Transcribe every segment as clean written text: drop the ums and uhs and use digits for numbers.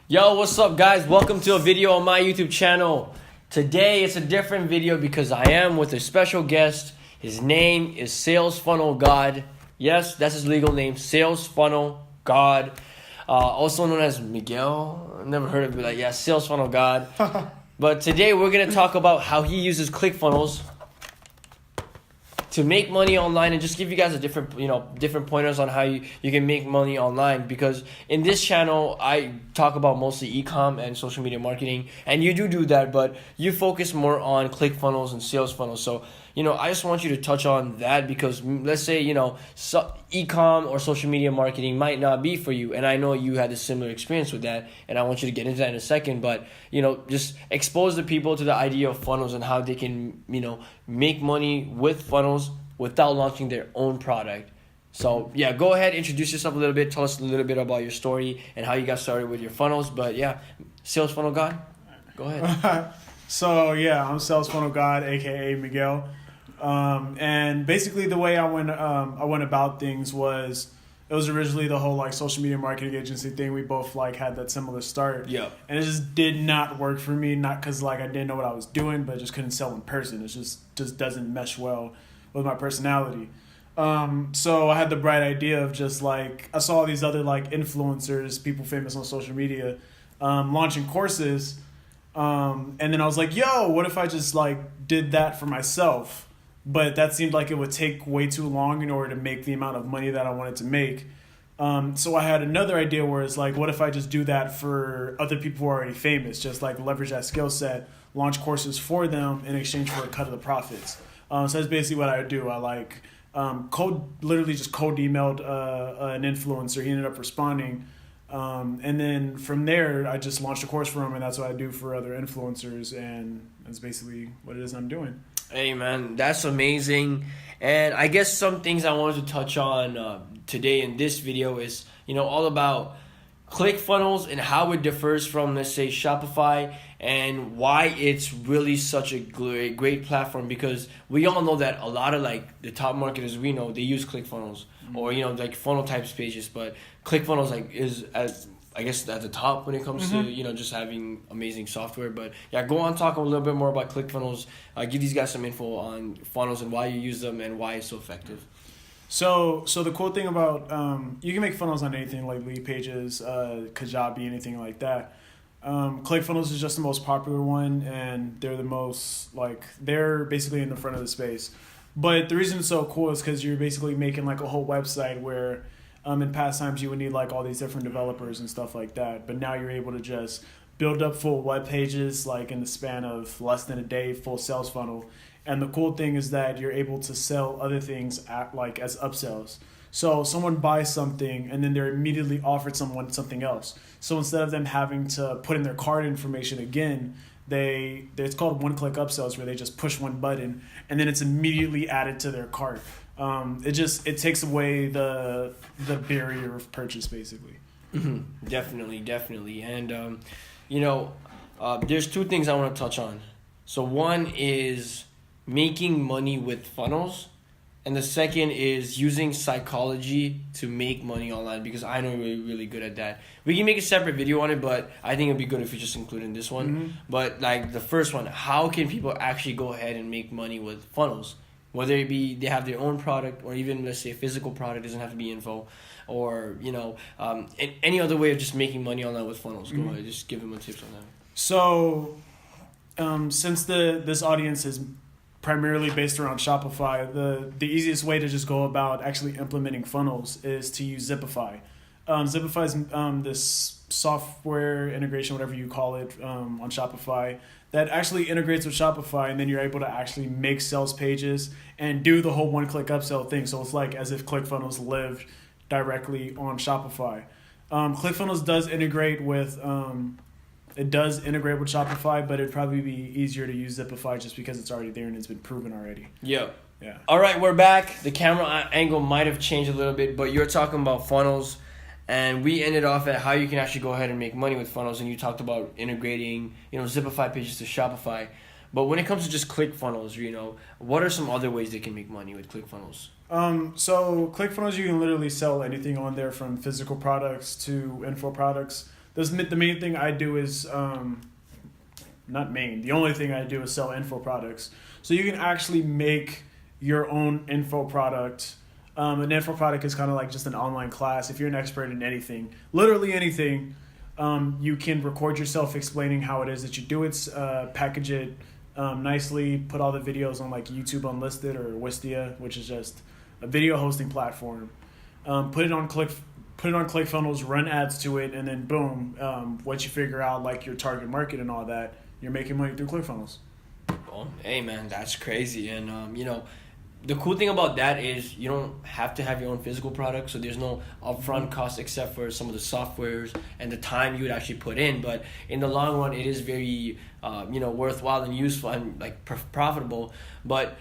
Yo, what's up guys? Welcome to a video on my YouTube channel. Today it's a different video because I am with a special guest. His name is SalesFunnelGod. Yes, that's his legal name, SalesFunnelGod. Also known as Miguel. I've never heard of it, like, yeah, SalesFunnelGod. But today we're going to talk about how he uses ClickFunnels to make money online and just give you guys a different pointers on how you can make money online, because in this channel I talk about mostly e-com and social media marketing, and you do that, but you focus more on ClickFunnels and sales funnels. So I just want you to touch on that, because let's say e-com or social media marketing might not be for you, and I know you had a similar experience with that, and I want you to get into that in a second. But just expose the people to the idea of funnels and how they can make money with funnels without launching their own product. So yeah, go ahead, introduce yourself a little bit, tell us a little bit about your story and how you got started with your funnels. But yeah, SalesFunnelGod, go ahead. So yeah, I'm SalesFunnelGod, aka Miguel. And basically the way I went about things was, it was originally the whole social media marketing agency thing. We both had that similar start. Yeah. And it just did not work for me, not because I didn't know what I was doing, but I just couldn't sell in person. It just doesn't mesh well with my personality. So I had the bright idea of just I saw all these other influencers, people famous on social media, launching courses. And then I was like, yo, what if I just did that for myself? But that seemed like it would take way too long in order to make the amount of money that I wanted to make. So I had another idea where it's what if I just do that for other people who are already famous, just leverage that skill set, launch courses for them in exchange for a cut of the profits. So that's basically what I would do. I literally just cold emailed an influencer. He ended up responding. And then from there, I just launched a course for him, and that's what I do for other influencers. And that's basically what it is I'm doing. Hey man, that's amazing. And I guess some things I wanted to touch on today in this video is all about ClickFunnels and how it differs from, let's say, Shopify, and why it's really such a great platform, because we all know that a lot of the top marketers we know, they use ClickFunnels or funnel types pages, but ClickFunnels is I guess at the top when it comes to just having amazing software. But yeah, go on, talk a little bit more about ClickFunnels. Give these guys some info on funnels and why you use them and why it's so effective. So the cool thing about you can make funnels on anything like lead pages, Kajabi, anything like that. ClickFunnels is just the most popular one, and they're the most they're basically in the front of the space. But the reason it's so cool is because you're basically making a whole website where in past times you would need all these different developers and stuff like that. But now you're able to just build up full web pages in the span of less than a day, full sales funnel. And the cool thing is that you're able to sell other things as upsells. So someone buys something and then they're immediately offered someone something else. So instead of them having to put in their card information again, it's called one-click upsells, where they just push one button and then it's immediately added to their cart. It takes away the barrier of purchase, basically. Mm-hmm. Definitely. And there's two things I want to touch on. So one is making money with funnels, and the second is using psychology to make money online, because I know we're really good at that. We can make a separate video on it, but I think it'd be good if we just include in this one. Mm-hmm. But the first one, how can people actually go ahead and make money with funnels? Whether it be they have their own product, or even, let's say, a physical product, doesn't have to be info, or any other way of just making money online with funnels. Go ahead, just give them a tips on that. So since this audience is primarily based around Shopify, the easiest way to just go about actually implementing funnels is to use Zipify. Zipify is this software integration, whatever you call it, on Shopify, that actually integrates with Shopify, and then you're able to actually make sales pages and do the whole one-click upsell thing. So it's as if ClickFunnels lived directly on Shopify. ClickFunnels does integrate with Shopify, but it'd probably be easier to use Zipify just because it's already there and it's been proven already. Yeah. Yeah. All right, we're back. The camera angle might have changed a little bit, but you're talking about funnels, and we ended off at how you can actually go ahead and make money with funnels, and you talked about integrating, Zipify pages to Shopify. But when it comes to just ClickFunnels, what are some other ways they can make money with ClickFunnels? So ClickFunnels, you can literally sell anything on there, from physical products to info products. The main thing I do is not main. The only thing I do is sell info products. So you can actually make your own info product. An info product is kind of like just an online class. If you're an expert in anything, literally anything, you can record yourself explaining how it is that you do it, package it nicely, put all the videos on like YouTube Unlisted or Wistia, which is just a video hosting platform. Put it on ClickFunnels, run ads to it, and then boom, once you figure out like your target market and all that, you're making money through ClickFunnels. Well, hey man, that's crazy. And the cool thing about that is you don't have to have your own physical product, so there's no upfront cost except for some of the softwares and the time you would actually put in. But in the long run, it is very worthwhile and useful and like profitable. But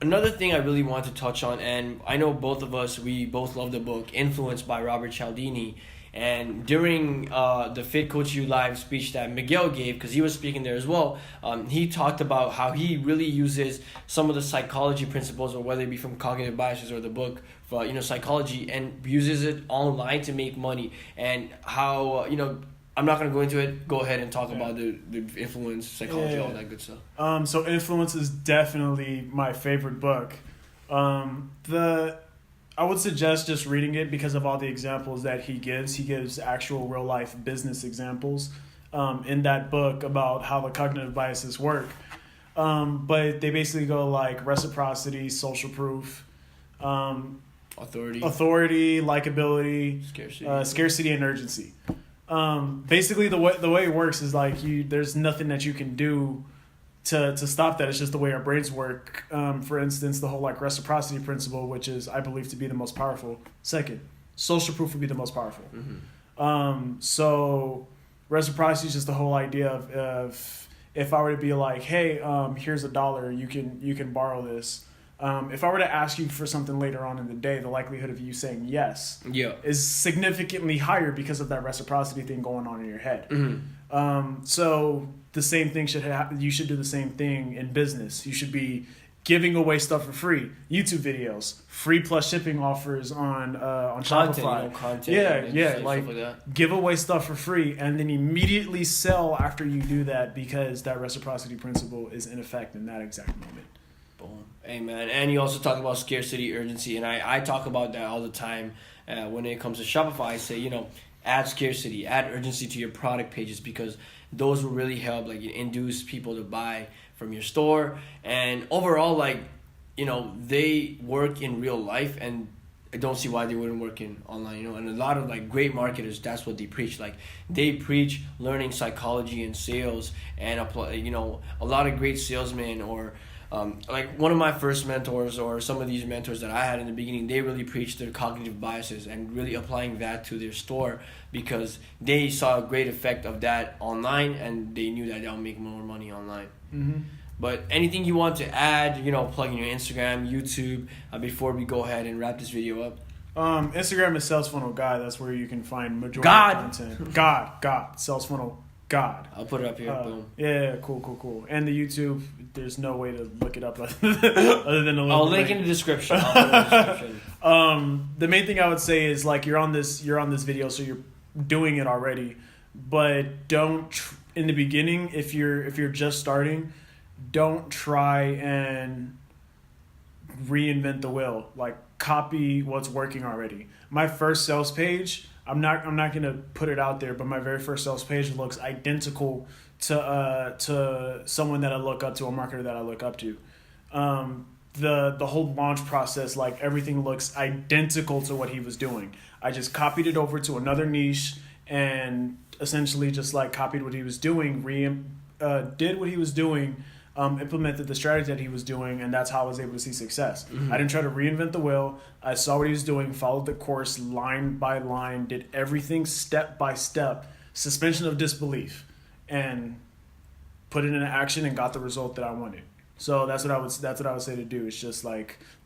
another thing I really want to touch on, and I know both of us, we both love the book Influence by Robert Cialdini. And during the Fit Coach U Live speech that Miguel gave, because he was speaking there as well, he talked about how he really uses some of the psychology principles, or whether it be from cognitive biases or the book for psychology, and uses it online to make money. And how I'm not gonna go into it. Go ahead and talk about the influence, psychology, all that good stuff. So Influence is definitely my favorite book. I would suggest just reading it because of all the examples that he gives. He gives actual real life business examples in that book about how the cognitive biases work. But they basically go like reciprocity, social proof, authority, likability, scarcity, and urgency. Basically, the way it works is like there's nothing that you can do to stop that. It's just the way our brains work. For instance, the whole like reciprocity principle, which is I believe to be the most powerful. Second, social proof would be the most powerful. Mm-hmm. So reciprocity is just the whole idea of if I were to be like, hey, here's $1, you can borrow this. If I were to ask you for something later on in the day, the likelihood of you saying yes is significantly higher because of that reciprocity thing going on in your head. Mm-hmm. So the same thing you should do the same thing in business. You should be giving away stuff for free. YouTube videos, free plus shipping offers on Shopify. Content, like that. Give away stuff for free and then immediately sell after you do that, because that reciprocity principle is in effect in that exact moment. Boom. Hey man, and you also talk about scarcity, urgency, and I talk about that all the time when it comes to Shopify. I say, add scarcity, add urgency to your product pages, because those will really help induce people to buy from your store. And overall, they work in real life, and I don't see why they wouldn't work in online, and a lot of great marketers, that's what they preach. They preach learning psychology and sales, and apply, a lot of great salesmen, or one of my first mentors, or some of these mentors that I had in the beginning, they really preached their cognitive biases and really applying that to their store, because they saw a great effect of that online, and they knew that they'll make more money online. Mm-hmm. But anything you want to add, plug in your Instagram, YouTube, before we go ahead and wrap this video up? Instagram is SalesFunnelGod. That's where you can find majority of content. God, SalesFunnelGod. I'll put it up here. Boom. Yeah, cool. And the YouTube, there's no way to look it up other than a little. I'll link in the description. The main thing I would say is you're on this video, so you're doing it already, but don't in the beginning, if you're just starting, don't try and reinvent the wheel. Copy what's working already. My first sales page, I'm not gonna put it out there, but my very first sales page looks identical to someone that I look up to, a marketer that I look up to. The whole launch process, everything looks identical to what he was doing. I just copied it over to another niche and essentially just copied what he was doing, did what he was doing, implemented the strategy that he was doing, and that's how I was able to see success. Mm-hmm. I didn't try to reinvent the wheel. I saw what he was doing, followed the course line by line, did everything step by step, suspension of disbelief, and put it into action and got the result that I wanted. So that's what I would say to do. It's just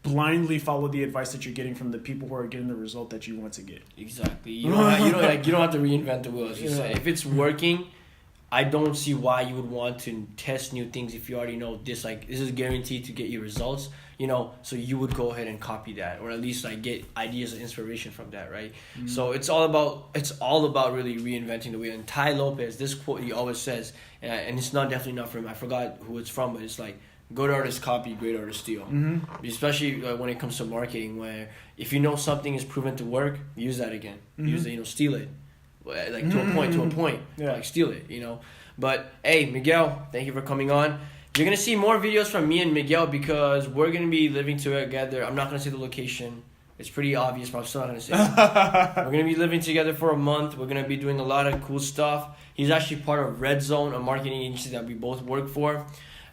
blindly follow the advice that you're getting from the people who are getting the result that you want to get. Exactly. You don't have to reinvent the wheel, as you say. If it's working, I don't see why you would want to test new things if you already know this. Like, this is guaranteed to get you results, you know. So you would go ahead and copy that, or at least like get ideas and inspiration from that, right? So it's all about really reinventing the wheel. And Ty Lopez, this quote he always says, and it's definitely not from him. I forgot who it's from, but it's like, good artists copy, great artists steal. Especially when it comes to marketing, where if you know something is proven to work, use that again. Use it, steal it. Like to a point, Yeah. like steal it, But hey, Miguel, thank you for coming on. You're gonna see more videos from me and Miguel because we're gonna be living together. I'm not gonna say the location. It's pretty obvious, but I'm still not gonna say it. We're gonna be living together for a month. We're gonna be doing a lot of cool stuff. He's actually part of Red Zone, a marketing agency that we both work for.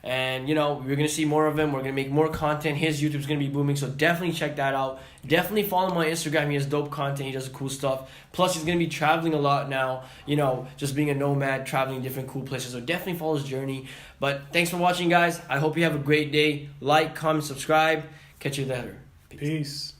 And, we're going to see more of him. We're going to make more content. His YouTube's going to be booming, so definitely check that out. Definitely follow him on Instagram. He has dope content. He does cool stuff. Plus, he's going to be traveling a lot now, just being a nomad, traveling different cool places. So definitely follow his journey. But thanks for watching, guys. I hope you have a great day. Like, comment, subscribe. Catch you later. Peace.